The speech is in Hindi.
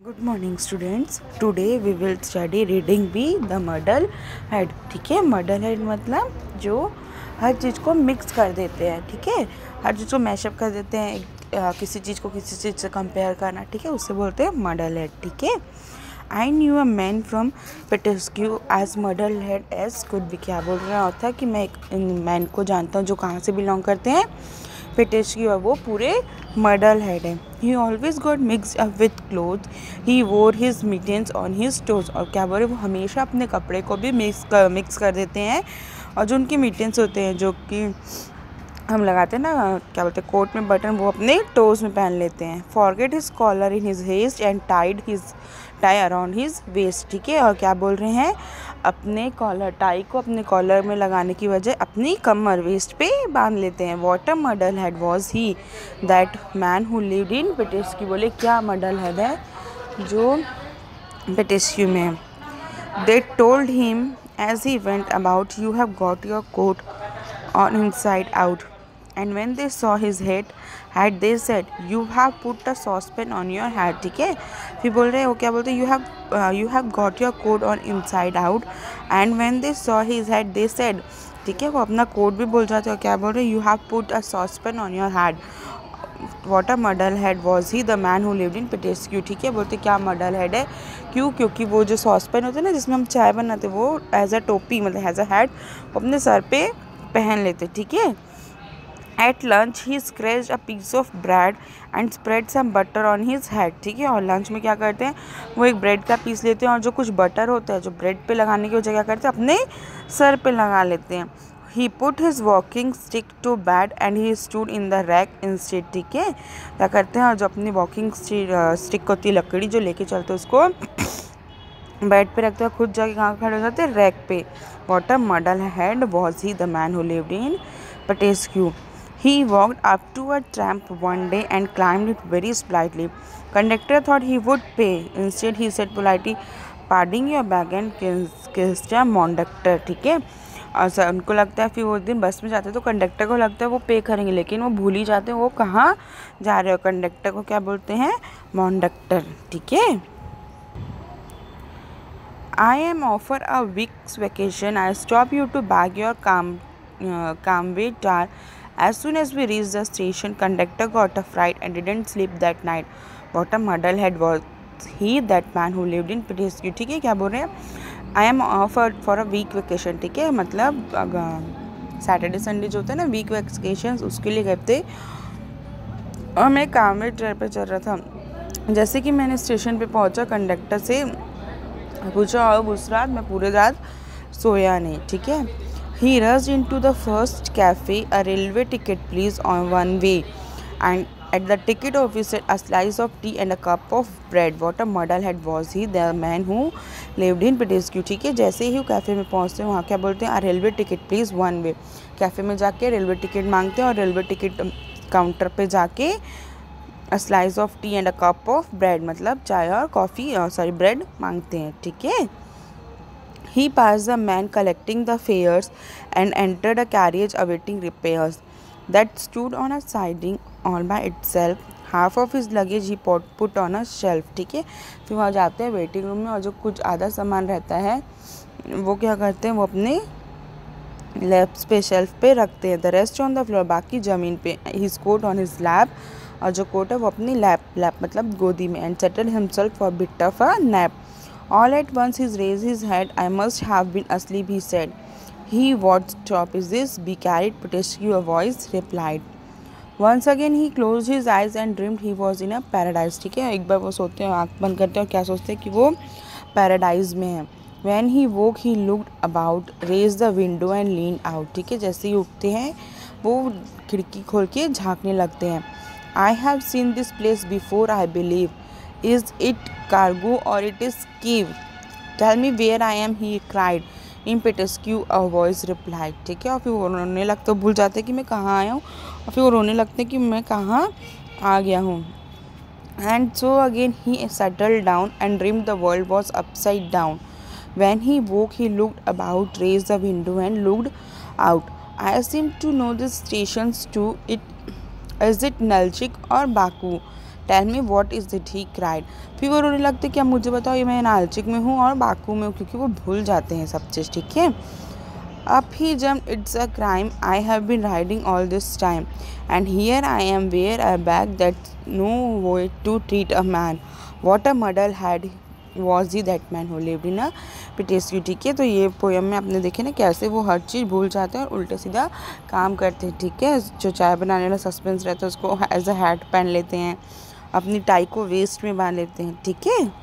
Good morning students. Today we will study reading B the model head. ठीक है, मॉडल हेड मतलब जो हर चीज़ को मिक्स कर देते हैं। ठीक है, हर चीज़ को मैशअप कर देते हैं, किसी चीज़ को किसी चीज़ से कंपेयर करना। ठीक है, उससे बोलते हैं मॉडल हेड। ठीक है, I knew a man from Peteskew as muddle head as could be. क्या बोल रहा होता है कि मैं एक मैन को जानता हूँ जो कहाँ से बिलोंग करते हैं, पेटेस्क्यू, और वो पूरे मॉडल हेड है। He always got mixed up with cloth, he wore his mittens on his toes. और क्या बोल रहे, वो हमेशा अपने कपड़े को भी मिक्स कर देते हैं, और जो उनके मिटेंस होते हैं जो कि हम लगाते हैं ना, क्या बोलते हैं, कोट में बटन, वो अपने टोज में पहन लेते हैं। Forget his collar in his haste and tie around his waist. ठीक है, और क्या बोल रहे हैं, अपने कॉलर, टाई को अपने कॉलर में लगाने की वजह अपनी कमर, वेस्ट पे बांध लेते हैं। What a muddle head was he that man who lived in Peteskew. बोले क्या मॉडल हेड है जो पेटेस्क्यू में है। They told him as he went about, you have got your coat on inside out, and when they saw his head they said, you have put a saucepan on your head। ठीक है, फिर बोल रहे हैं, वो क्या बोलते हैं, you have got your coat on inside out, and when they saw his head they said। ठीक है, वो अपना कोट भी बोल जाते हैं, और क्या बोल रहे हैं, you have put a saucepan on your head। What a muddle head was he, the man who lived in Petescu। ठीक है, बोलते क्या मॉडल हेड है, क्योंकि वो जो सॉसपेन होते हैं ना जिसमें हम चाय बनाते, वो एज अ टोपी, मतलब एज अ हेड अपने सर पे पहन लेते। ठीक है, at lunch he scratched a piece of bread and spread some butter on his head. ठीक है, और लंच में क्या करते हैं, वो एक ब्रेड का पीस लेते हैं और जो कुछ बटर होता है जो ब्रेड पे लगाने की वजह क्या करते हैं, अपने सर पे लगा लेते हैं। He put his walking stick to bed and he stood in the rack instead. ठीक है, क्या करते हैं, जो अपनी वॉकिंग स्टिक होती है, लकड़ी जो लेके चलते हैं, उसको बेड पे रखते हैं, खुद जाके कहाँ खड़े हो जाते हैं, रैक पे। What a muddle head was he, the man who lived in Petescu। He walked up to a tramp one day and climbed it very slightly। Conductor thought he would pay, instead he said politely, pardon your bag and kissed a conductor। ठीक है, और सर उनको लगता है, फिर वो दिन बस में जाते हैं तो कंडक्टर को लगता है वो पे करेंगे, लेकिन वो भूल ही जाते हैं वो कहाँ जा रहे हो। कंडक्टर को क्या बोलते हैं, कंडक्टर। ठीक है, I am offer a week's vacation। I stop you to bag your Kamwe tar। As soon as we reached the station, conductor got a fright and didn't sleep that night। What a muddlehead was he, that man who lived in Petescu। ठीक है, क्या बोल रहे हैं, I am offer for a week vacation। ठीक है, मतलब सैटरडे संडे जो होता है ना, वीक वेकेशन, उसके लिए गए थे, और मैं कामवे ट्रेन पे चल रहा था। जैसे कि मैंने स्टेशन पे पहुंचा, कंडक्टर से पूछा, और उस रात मैं पूरे रात सोया नहीं। ठीक है, he rushed into the first cafe, a railway ticket please on one way, and at the ticket office a slice of tea and a cup of bread. What a muddle head was he, the man who lived in Peteskew. ठीक है, जैसे ही वो कैफ़े में पहुंचते हैं, वहाँ क्या बोलते हैं, a railway ticket please one way. Cafe में जाके रेलवे टिकट मांगते हैं, और रेलवे टिकट काउंटर पे जाके अ slice of tea and a cup of bread, मतलब चाय और कॉफ़ी, सॉरी ब्रेड मांगते हैं। ठीक है, he passed the man collecting the fares and entered a carriage awaiting repairs that stood on a siding all by itself. Half of his luggage he put on a shelf. ठीक है, फिर वहाँ जाते हैं वेटिंग रूम में, और जो कुछ आधा सामान रहता है वो क्या करते हैं, वो अपने लेफ्ट पे शेल्फ पे रखते हैं। The rest on the floor, बाकी ज़मीन पे। His coat on his lap, और जो कोट है वो अपनी लैप मतलब गोदी में। And settle himself for bit of a nap. All at once his raise his head, I must have been asleep, he said. He what stop is this, be carried Peteskew, a voice replied. Once again he close his eyes and dreamed he was in a paradise. ठीक है, एक बार वो सोते हैं, आँख बंद करते हैं, और क्या सोचते हैं कि वो पैराडाइज में है। When he woke he looked about, raised the window and leaned out। ठीक है, जैसे ही उठते हैं वो खिड़की खोल के झाँकने लगते हैं। I have seen this place before, I believe। Is it cargo or it is cave? Tell me where I am, he cried। In Petescu, a voice replied। ठीक है, और फिर वो रोने लगते, भूल जाते हैं कि मैं कहाँ आया हूँ, और फिर वो रोने लगते हैं कि मैं कहाँ आ गया हूँ। And so again he settled down and dreamed the world was upside down। When he woke, he looked about, raised the window, and looked out। I seem to know the stations too। Is it Nalchik or Baku? Tell me what is it, he cried. फिर वो रोने लगते कि अब मुझे बताओ ये मैं नालचिक में हूँ और बाकू में हूँ, क्योंकि वो भूल जाते हैं सब चीज़, ठीक है। Up he jumped, it's a crime. I have been riding all this time. And here I am where I beg that no way to treat a man. What a muddle had was he that man who lived in a piteous, ठीक है। तो ये पोएम में आपने देखे ना कैसे वो हर चीज़ भूल जाते हैं और उल्टे सीधा काम करते हैं, ठीक है। जो चाय बनाने वाला सस्पेंस रहता है उसको एज अ हैट पहन लेते हैं, अपनी टाई को वेस्ट में बांध लेते हैं, ठीक है।